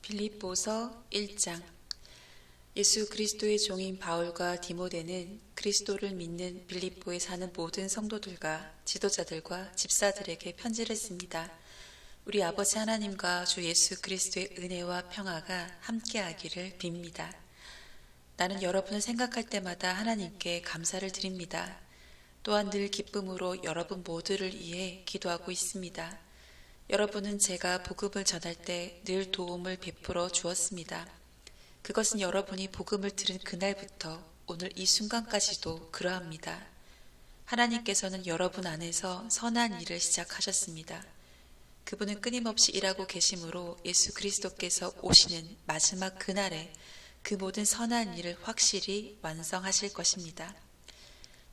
빌립보서 1장. 예수 그리스도의 종인 바울과 디모데는 그리스도를 믿는 빌립보에 사는 모든 성도들과 지도자들과 집사들에게 편지를 씁니다. 우리 아버지 하나님과 주 예수 그리스도의 은혜와 평화가 함께하기를 빕니다. 나는 여러분을 생각할 때마다 하나님께 감사를 드립니다. 또한 늘 기쁨으로 여러분 모두를 위해 기도하고 있습니다. 여러분은 제가 복음을 전할 때 늘 도움을 베풀어 주었습니다. 그것은 여러분이 복음을 들은 그날부터 오늘 이 순간까지도 그러합니다. 하나님께서는 여러분 안에서 선한 일을 시작하셨습니다. 그분은 끊임없이 일하고 계심으로 예수 그리스도께서 오시는 마지막 그날에 그 모든 선한 일을 확실히 완성하실 것입니다.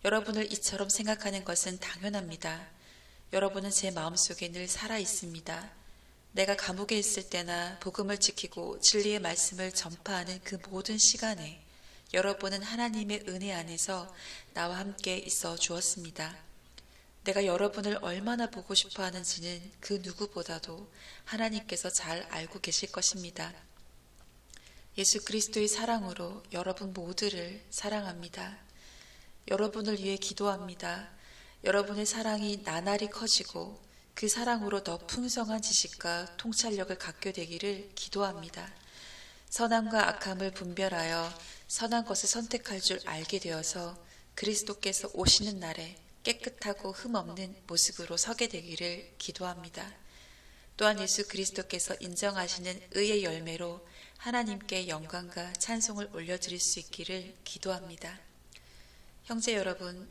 여러분을 이처럼 생각하는 것은 당연합니다. 여러분은 제 마음속에 늘 살아 있습니다. 내가 감옥에 있을 때나 복음을 지키고 진리의 말씀을 전파하는 그 모든 시간에 여러분은 하나님의 은혜 안에서 나와 함께 있어 주었습니다. 내가 여러분을 얼마나 보고 싶어 하는지는 그 누구보다도 하나님께서 잘 알고 계실 것입니다. 예수 그리스도의 사랑으로 여러분 모두를 사랑합니다. 여러분을 위해 기도합니다. 여러분의 사랑이 나날이 커지고 그 사랑으로 더 풍성한 지식과 통찰력을 갖게 되기를 기도합니다. 선함과 악함을 분별하여 선한 것을 선택할 줄 알게 되어서 그리스도께서 오시는 날에 깨끗하고 흠없는 모습으로 서게 되기를 기도합니다. 또한 예수 그리스도께서 인정하시는 의의 열매로 하나님께 영광과 찬송을 올려드릴 수 있기를 기도합니다. 형제 여러분,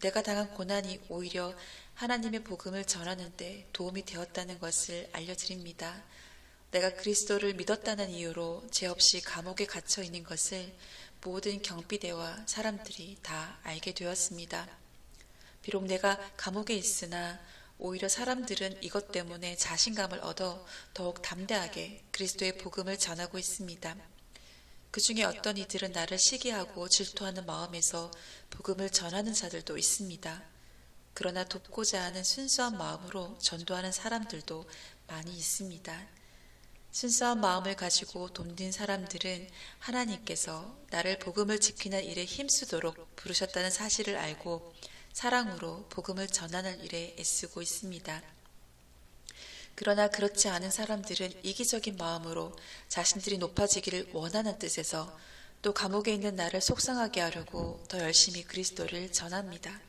내가 당한 고난이 오히려 하나님의 복음을 전하는 데 도움이 되었다는 것을 알려드립니다. 내가 그리스도를 믿었다는 이유로 죄 없이 감옥에 갇혀 있는 것을 모든 경비대와 사람들이 다 알게 되었습니다. 비록 내가 감옥에 있으나 오히려 사람들은 이것 때문에 자신감을 얻어 더욱 담대하게 그리스도의 복음을 전하고 있습니다. 그 중에 어떤 이들은 나를 시기하고 질투하는 마음에서 복음을 전하는 자들도 있습니다. 그러나 돕고자 하는 순수한 마음으로 전도하는 사람들도 많이 있습니다. 순수한 마음을 가지고 돕는 사람들은 하나님께서 나를 복음을 지키는 일에 힘쓰도록 부르셨다는 사실을 알고 사랑으로 복음을 전하는 일에 애쓰고 있습니다. 그러나 그렇지 않은 사람들은 이기적인 마음으로 자신들이 높아지기를 원하는 뜻에서 또 감옥에 있는 나를 속상하게 하려고 더 열심히 그리스도를 전합니다.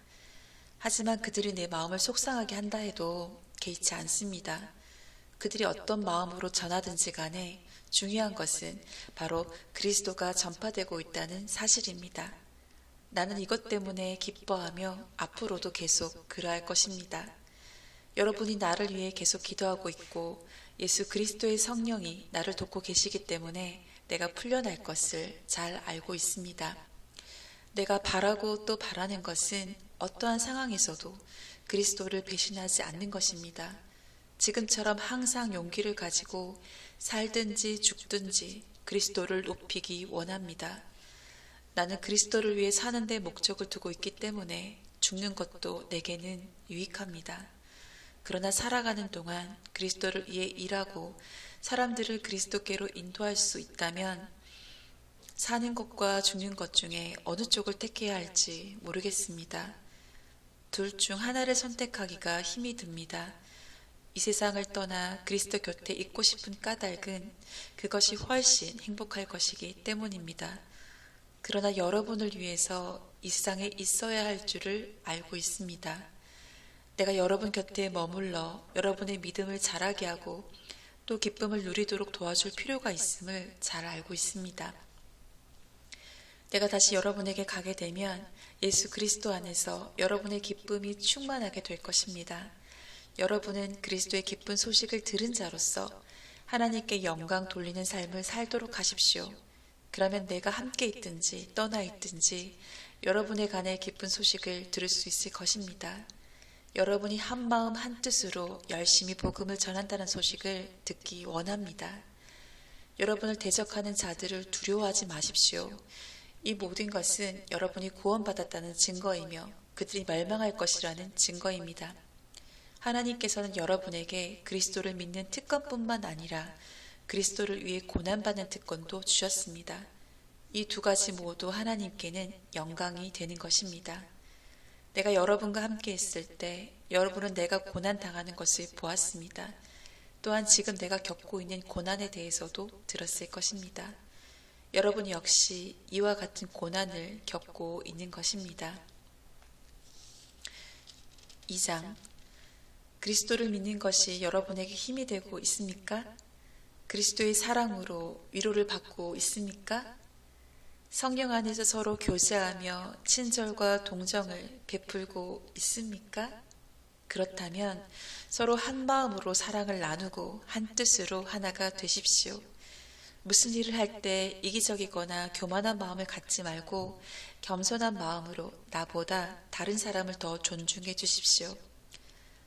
하지만 그들이 내 마음을 속상하게 한다 해도 개의치 않습니다. 그들이 어떤 마음으로 전하든지 간에 중요한 것은 바로 그리스도가 전파되고 있다는 사실입니다. 나는 이것 때문에 기뻐하며 앞으로도 계속 그러할 것입니다. 여러분이 나를 위해 계속 기도하고 있고 예수 그리스도의 성령이 나를 돕고 계시기 때문에 내가 풀려날 것을 잘 알고 있습니다. 내가 바라고 또 바라는 것은 어떠한 상황에서도 그리스도를 배신하지 않는 것입니다. 지금처럼 항상 용기를 가지고 살든지 죽든지 그리스도를 높이기 원합니다. 나는 그리스도를 위해 사는 데 목적을 두고 있기 때문에 죽는 것도 내게는 유익합니다. 그러나 살아가는 동안 그리스도를 위해 일하고 사람들을 그리스도께로 인도할 수 있다면 사는 것과 죽는 것 중에 어느 쪽을 택해야 할지 모르겠습니다. 둘 중 하나를 선택하기가 힘이 듭니다. 이 세상을 떠나 그리스도 곁에 있고 싶은 까닭은 그것이 훨씬 행복할 것이기 때문입니다. 그러나 여러분을 위해서 이 세상에 있어야 할 줄을 알고 있습니다. 내가 여러분 곁에 머물러 여러분의 믿음을 자라게 하고 또 기쁨을 누리도록 도와줄 필요가 있음을 잘 알고 있습니다. 내가 다시 여러분에게 가게 되면 예수 그리스도 안에서 여러분의 기쁨이 충만하게 될 것입니다. 여러분은 그리스도의 기쁜 소식을 들은 자로서 하나님께 영광 돌리는 삶을 살도록 하십시오. 그러면 내가 함께 있든지 떠나 있든지 여러분에 관해 기쁜 소식을 들을 수 있을 것입니다. 여러분이 한마음 한뜻으로 열심히 복음을 전한다는 소식을 듣기 원합니다. 여러분을 대적하는 자들을 두려워하지 마십시오. 이 모든 것은 여러분이 구원받았다는 증거이며 그들이 멸망할 것이라는 증거입니다. 하나님께서는 여러분에게 그리스도를 믿는 특권뿐만 아니라 그리스도를 위해 고난받는 특권도 주셨습니다. 이 두 가지 모두 하나님께는 영광이 되는 것입니다. 내가 여러분과 함께 있을 때 여러분은 내가 고난당하는 것을 보았습니다. 또한 지금 내가 겪고 있는 고난에 대해서도 들었을 것입니다. 여러분 역시 이와 같은 고난을 겪고 있는 것입니다. 2장. 그리스도를 믿는 것이 여러분에게 힘이 되고 있습니까? 그리스도의 사랑으로 위로를 받고 있습니까? 성령 안에서 서로 교제하며 친절과 동정을 베풀고 있습니까? 그렇다면 서로 한 마음으로 사랑을 나누고 한 뜻으로 하나가 되십시오. 무슨 일을 할 때 이기적이거나 교만한 마음을 갖지 말고 겸손한 마음으로 나보다 다른 사람을 더 존중해 주십시오.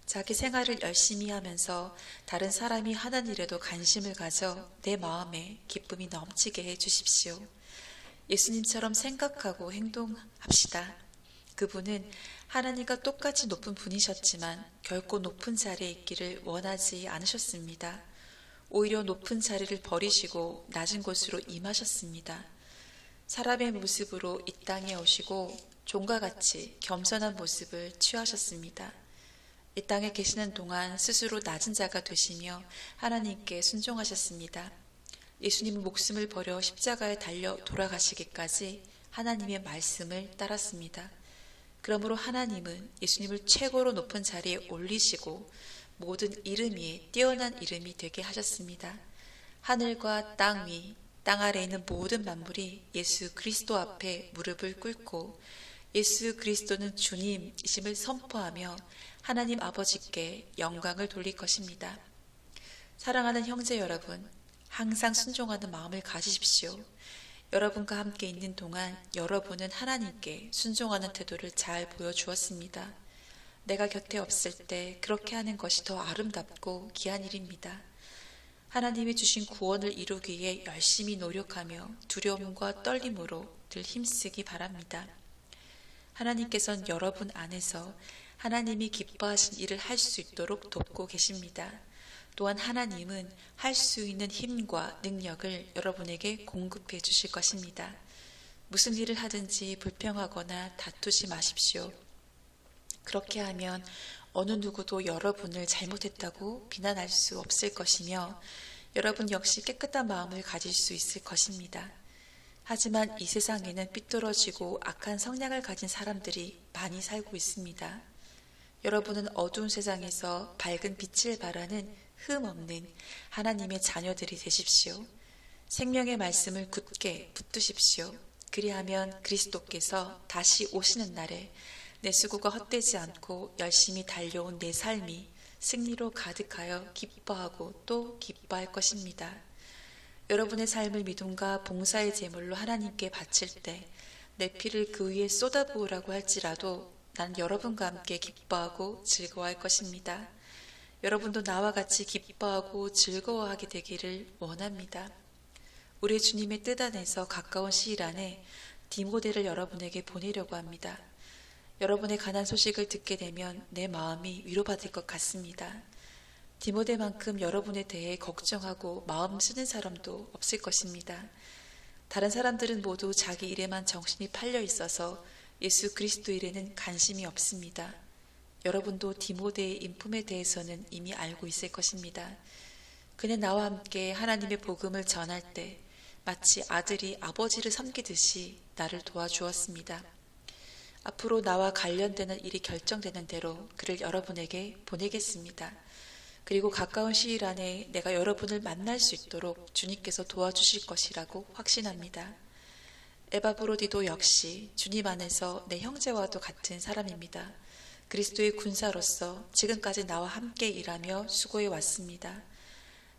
자기 생활을 열심히 하면서 다른 사람이 하는 일에도 관심을 가져 내 마음에 기쁨이 넘치게 해 주십시오. 예수님처럼 생각하고 행동합시다. 그분은 하나님과 똑같이 높은 분이셨지만 결코 높은 자리에 있기를 원하지 않으셨습니다. 오히려 높은 자리를 버리시고 낮은 곳으로 임하셨습니다. 사람의 모습으로 이 땅에 오시고 종과 같이 겸손한 모습을 취하셨습니다. 이 땅에 계시는 동안 스스로 낮은 자가 되시며 하나님께 순종하셨습니다. 예수님은 목숨을 버려 십자가에 달려 돌아가시기까지 하나님의 말씀을 따랐습니다. 그러므로 하나님은 예수님을 최고로 높은 자리에 올리시고 모든 이름 위에 뛰어난 이름이 되게 하셨습니다. 하늘과 땅 위, 땅 아래에 있는 모든 만물이 예수 그리스도 앞에 무릎을 꿇고 예수 그리스도는 주님이심을 선포하며 하나님 아버지께 영광을 돌릴 것입니다. 사랑하는 형제 여러분, 항상 순종하는 마음을 가지십시오. 여러분과 함께 있는 동안 여러분은 하나님께 순종하는 태도를 잘 보여주었습니다. 내가 곁에 없을 때 그렇게 하는 것이 더 아름답고 귀한 일입니다. 하나님이 주신 구원을 이루기 위해 열심히 노력하며 두려움과 떨림으로 늘 힘쓰기 바랍니다. 하나님께서는 여러분 안에서 하나님이 기뻐하신 일을 할 수 있도록 돕고 계십니다. 또한 하나님은 할 수 있는 힘과 능력을 여러분에게 공급해 주실 것입니다. 무슨 일을 하든지 불평하거나 다투지 마십시오. 그렇게 하면 어느 누구도 여러분을 잘못했다고 비난할 수 없을 것이며 여러분 역시 깨끗한 마음을 가질 수 있을 것입니다. 하지만 이 세상에는 삐뚤어지고 악한 성향을 가진 사람들이 많이 살고 있습니다. 여러분은 어두운 세상에서 밝은 빛을 발하는 흠 없는 하나님의 자녀들이 되십시오. 생명의 말씀을 굳게 붙드십시오. 그리하면 그리스도께서 다시 오시는 날에 내 수고가 헛되지 않고 열심히 달려온 내 삶이 승리로 가득하여 기뻐하고 또 기뻐할 것입니다. 여러분의 삶을 믿음과 봉사의 제물로 하나님께 바칠 때 내 피를 그 위에 쏟아부으라고 할지라도 난 여러분과 함께 기뻐하고 즐거워할 것입니다. 여러분도 나와 같이 기뻐하고 즐거워하게 되기를 원합니다. 우리 주님의 뜻 안에서 가까운 시일 안에 디모데를 여러분에게 보내려고 합니다. 여러분의 가난 소식을 듣게 되면 내 마음이 위로받을 것 같습니다. 디모데만큼 여러분에 대해 걱정하고 마음 쓰는 사람도 없을 것입니다. 다른 사람들은 모두 자기 일에만 정신이 팔려 있어서 예수 그리스도 일에는 관심이 없습니다. 여러분도 디모데의 인품에 대해서는 이미 알고 있을 것입니다. 그는 나와 함께 하나님의 복음을 전할 때 마치 아들이 아버지를 섬기듯이 나를 도와주었습니다. 앞으로 나와 관련되는 일이 결정되는 대로 그를 여러분에게 보내겠습니다. 그리고 가까운 시일 안에 내가 여러분을 만날 수 있도록 주님께서 도와주실 것이라고 확신합니다. 에바브로디도 역시 주님 안에서 내 형제와도 같은 사람입니다. 그리스도의 군사로서 지금까지 나와 함께 일하며 수고해 왔습니다.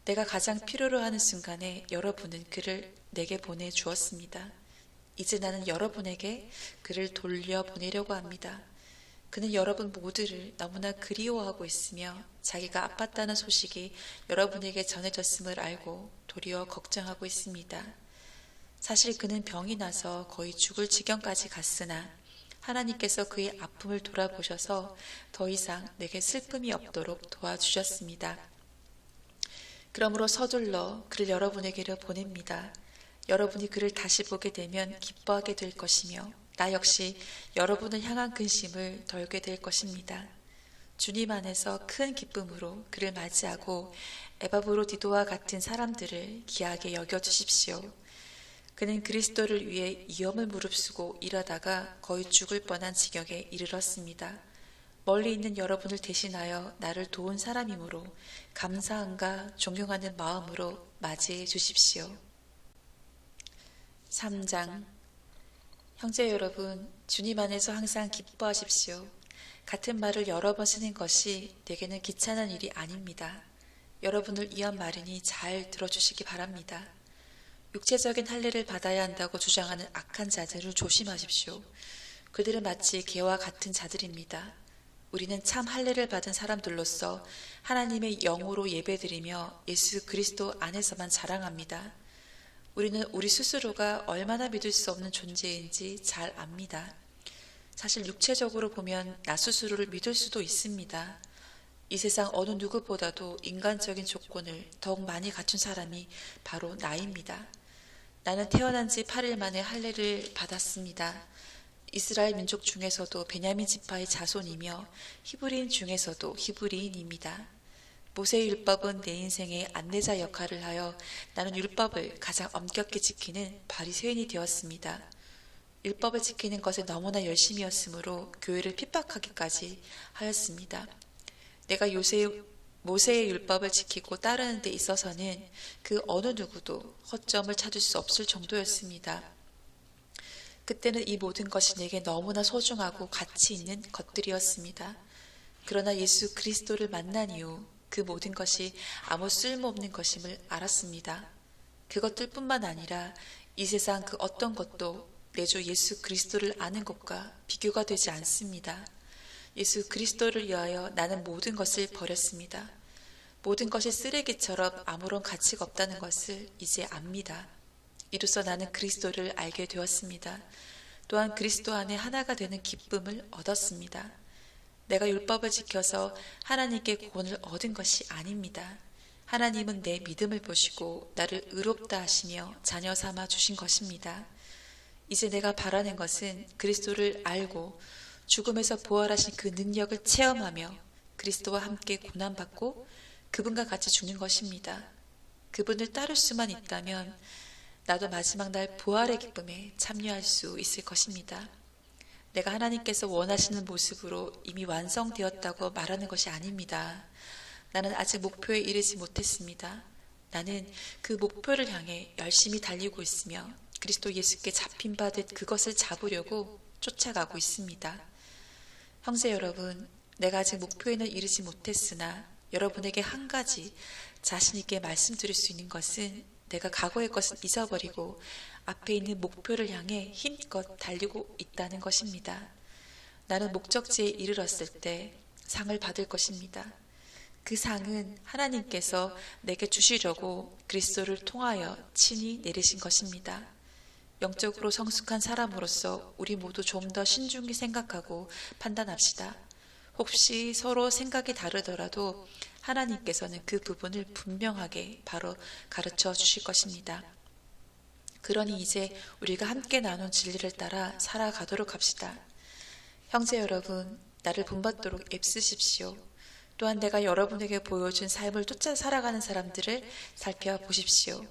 내가 가장 필요로 하는 순간에 여러분은 그를 내게 보내주었습니다. 이제 나는 여러분에게 그를 돌려보내려고 합니다. 그는 여러분 모두를 너무나 그리워하고 있으며 자기가 아팠다는 소식이 여러분에게 전해졌음을 알고 도리어 걱정하고 있습니다. 사실 그는 병이 나서 거의 죽을 지경까지 갔으나 하나님께서 그의 아픔을 돌아보셔서 더 이상 내게 슬픔이 없도록 도와주셨습니다. 그러므로 서둘러 그를 여러분에게로 보냅니다. 여러분이 그를 다시 보게 되면 기뻐하게 될 것이며 나 역시 여러분을 향한 근심을 덜게 될 것입니다. 주님 안에서 큰 기쁨으로 그를 맞이하고 에바브로디도와 같은 사람들을 귀하게 여겨주십시오. 그는 그리스도를 위해 위험을 무릅쓰고 일하다가 거의 죽을 뻔한 지경에 이르렀습니다. 멀리 있는 여러분을 대신하여 나를 도운 사람이므로 감사함과 존경하는 마음으로 맞이해 주십시오. 3장. 형제 여러분, 주님 안에서 항상 기뻐하십시오. 같은 말을 여러 번 쓰는 것이 내게는 귀찮은 일이 아닙니다. 여러분을 위한 말이니 잘 들어주시기 바랍니다. 육체적인 할례를 받아야 한다고 주장하는 악한 자들을 조심하십시오. 그들은 마치 개와 같은 자들입니다. 우리는 참 할례를 받은 사람들로서 하나님의 영으로 예배드리며 예수 그리스도 안에서만 자랑합니다. 우리는 우리 스스로가 얼마나 믿을 수 없는 존재인지 잘 압니다. 사실 육체적으로 보면 나 스스로를 믿을 수도 있습니다. 이 세상 어느 누구보다도 인간적인 조건을 더욱 많이 갖춘 사람이 바로 나입니다. 나는 태어난 지 8일 만에 할례를 받았습니다. 이스라엘 민족 중에서도 베냐민 지파의 자손이며 히브리인 중에서도 히브리인입니다. 모세의 율법은 내 인생의 안내자 역할을 하여 나는 율법을 가장 엄격히 지키는 바리새인이 되었습니다. 율법을 지키는 것에 너무나 열심이었으므로 교회를 핍박하기까지 하였습니다. 내가 모세의 율법을 지키고 따르는 데 있어서는 그 어느 누구도 허점을 찾을 수 없을 정도였습니다. 그때는 이 모든 것이 내게 너무나 소중하고 가치 있는 것들이었습니다. 그러나 예수 그리스도를 만난 이후 그 모든 것이 아무 쓸모없는 것임을 알았습니다. 그것들뿐만 아니라 이 세상 그 어떤 것도 내 주 예수 그리스도를 아는 것과 비교가 되지 않습니다. 예수 그리스도를 위하여 나는 모든 것을 버렸습니다. 모든 것이 쓰레기처럼 아무런 가치가 없다는 것을 이제 압니다. 이로써 나는 그리스도를 알게 되었습니다. 또한 그리스도 안에 하나가 되는 기쁨을 얻었습니다. 내가 율법을 지켜서 하나님께 구원을 얻은 것이 아닙니다. 하나님은 내 믿음을 보시고 나를 의롭다 하시며 자녀 삼아 주신 것입니다. 이제 내가 바라는 것은 그리스도를 알고 죽음에서 부활하신 그 능력을 체험하며 그리스도와 함께 고난받고 그분과 같이 죽는 것입니다. 그분을 따를 수만 있다면 나도 마지막 날 부활의 기쁨에 참여할 수 있을 것입니다. 내가 하나님께서 원하시는 모습으로 이미 완성되었다고 말하는 것이 아닙니다. 나는 아직 목표에 이르지 못했습니다. 나는 그 목표를 향해 열심히 달리고 있으며 그리스도 예수께 잡힌 바 된 그것을 잡으려고 쫓아가고 있습니다. 형제 여러분, 내가 아직 목표에는 이르지 못했으나 여러분에게 한 가지 자신 있게 말씀드릴 수 있는 것은 내가 과거의 것은 잊어버리고 앞에 있는 목표를 향해 힘껏 달리고 있다는 것입니다. 나는 목적지에 이르렀을 때 상을 받을 것입니다. 그 상은 하나님께서 내게 주시려고 그리스도를 통하여 친히 내리신 것입니다. 영적으로 성숙한 사람으로서 우리 모두 좀 더 신중히 생각하고 판단합시다. 혹시 서로 생각이 다르더라도 하나님께서는 그 부분을 분명하게 바로 가르쳐 주실 것입니다. 그러니 이제 우리가 함께 나눈 진리를 따라 살아가도록 합시다. 형제 여러분, 나를 본받도록 애쓰십시오. 또한 내가 여러분에게 보여준 삶을 쫓아 살아가는 사람들을 살펴보십시오.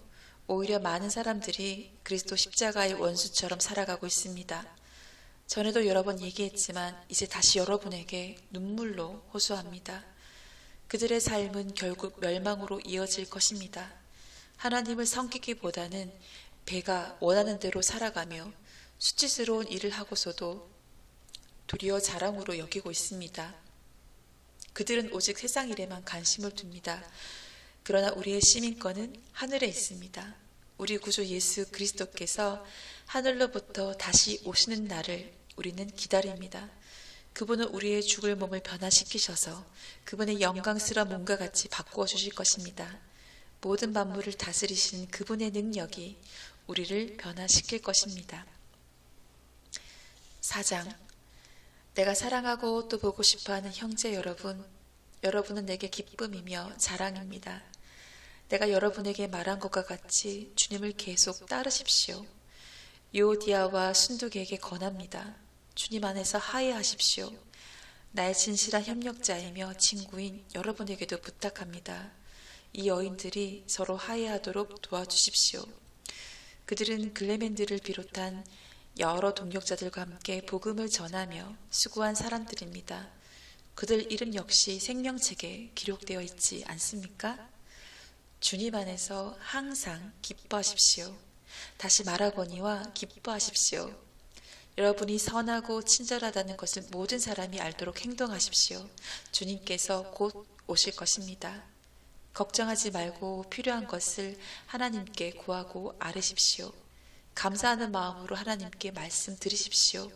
오히려 많은 사람들이 그리스도 십자가의 원수처럼 살아가고 있습니다. 전에도 여러 번 얘기했지만 이제 다시 여러분에게 눈물로 호소합니다. 그들의 삶은 결국 멸망으로 이어질 것입니다. 하나님을 섬기기보다는 배가 원하는 대로 살아가며 수치스러운 일을 하고서도 도리어 자랑으로 여기고 있습니다. 그들은 오직 세상 일에만 관심을 둡니다. 그러나 우리의 시민권은 하늘에 있습니다. 우리 구주 예수 그리스도께서 하늘로부터 다시 오시는 날을 우리는 기다립니다. 그분은 우리의 죽을 몸을 변화시키셔서 그분의 영광스러운 몸과 같이 바꾸어 주실 것입니다. 모든 만물을 다스리시는 그분의 능력이 우리를 변화시킬 것입니다. 4장. 내가 사랑하고 또 보고 싶어하는 형제 여러분, 여러분은 내게 기쁨이며 자랑입니다. 내가 여러분에게 말한 것과 같이 주님을 계속 따르십시오. 유오디아와 순두계에게 권합니다. 주님 안에서 화해하십시오. 나의 진실한 협력자이며 친구인 여러분에게도 부탁합니다. 이 여인들이 서로 화해하도록 도와주십시오. 그들은 글레멘드를 비롯한 여러 동역자들과 함께 복음을 전하며 수고한 사람들입니다. 그들 이름 역시 생명책에 기록되어 있지 않습니까? 주님 안에서 항상 기뻐하십시오. 다시 말하거니와 기뻐하십시오. 여러분이 선하고 친절하다는 것을 모든 사람이 알도록 행동하십시오. 주님께서 곧 오실 것입니다. 걱정하지 말고 필요한 것을 하나님께 구하고 아뢰십시오. 감사하는 마음으로 하나님께 말씀 드리십시오.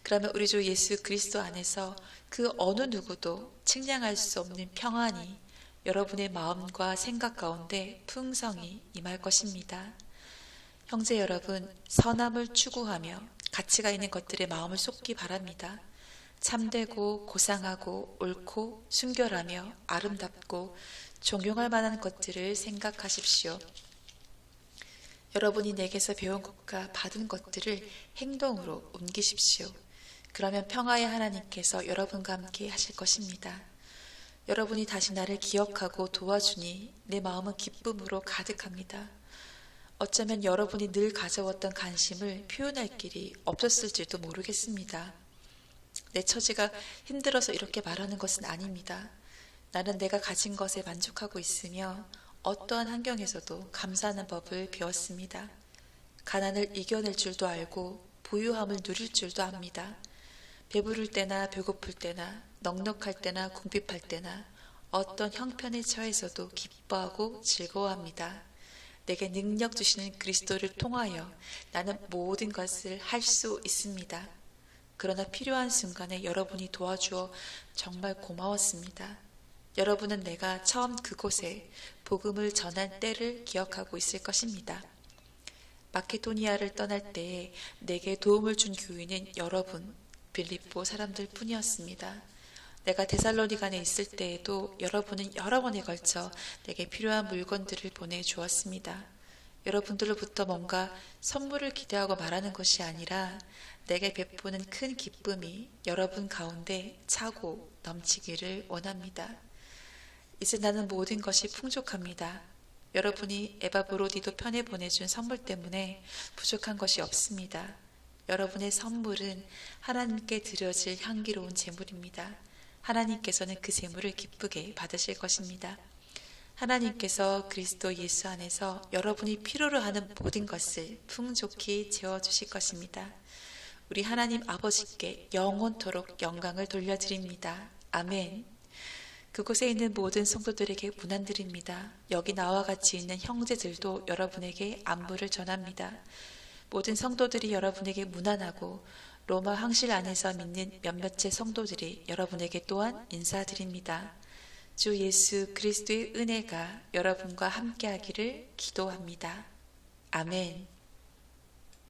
그러면 우리 주 예수 그리스도 안에서 그 어느 누구도 측량할 수 없는 평안이 여러분의 마음과 생각 가운데 풍성히 임할 것입니다. 형제 여러분, 선함을 추구하며 가치가 있는 것들에 마음을 쏟기 바랍니다. 참되고 고상하고 옳고 순결하며 아름답고 존경할 만한 것들을 생각하십시오. 여러분이 내게서 배운 것과 받은 것들을 행동으로 옮기십시오. 그러면 평화의 하나님께서 여러분과 함께 하실 것입니다. 여러분이 다시 나를 기억하고 도와주니 내 마음은 기쁨으로 가득합니다. 어쩌면 여러분이 늘 가져왔던 관심을 표현할 길이 없었을지도 모르겠습니다. 내 처지가 힘들어서 이렇게 말하는 것은 아닙니다. 나는 내가 가진 것에 만족하고 있으며 어떠한 환경에서도 감사하는 법을 배웠습니다. 가난을 이겨낼 줄도 알고 부유함을 누릴 줄도 압니다. 배부를 때나 배고플 때나 넉넉할 때나 궁핍할 때나 어떤 형편에 처해서도 기뻐하고 즐거워합니다. 내게 능력 주시는 그리스도를 통하여 나는 모든 것을 할 수 있습니다. 그러나 필요한 순간에 여러분이 도와주어 정말 고마웠습니다. 여러분은 내가 처음 그곳에 복음을 전할 때를 기억하고 있을 것입니다. 마케도니아를 떠날 때에 내게 도움을 준 교인은 여러분, 빌립보 사람들 뿐이었습니다. 내가 데살로니가에 있을 때에도 여러분은 여러 번에 걸쳐 내게 필요한 물건들을 보내주었습니다. 여러분들로부터 뭔가 선물을 기대하고 말하는 것이 아니라 내게 베푸는 큰 기쁨이 여러분 가운데 차고 넘치기를 원합니다. 이제 나는 모든 것이 풍족합니다. 여러분이 에바브로디도 편에 보내준 선물 때문에 부족한 것이 없습니다. 여러분의 선물은 하나님께 드려질 향기로운 제물입니다. 하나님께서는 그 제물을 기쁘게 받으실 것입니다. 하나님께서 그리스도 예수 안에서 여러분이 필요로 하는 모든 것을 풍족히 채워주실 것입니다. 우리 하나님 아버지께 영원토록 영광을 돌려드립니다. 아멘. 그곳에 있는 모든 성도들에게 문안드립니다. 여기 나와 같이 있는 형제들도 여러분에게 안부를 전합니다. 모든 성도들이 여러분에게 문안하고 로마 황실 안에서 믿는 몇몇의 성도들이 여러분에게 또한 인사드립니다. 주 예수 그리스도의 은혜가 여러분과 함께하기를 기도합니다. 아멘.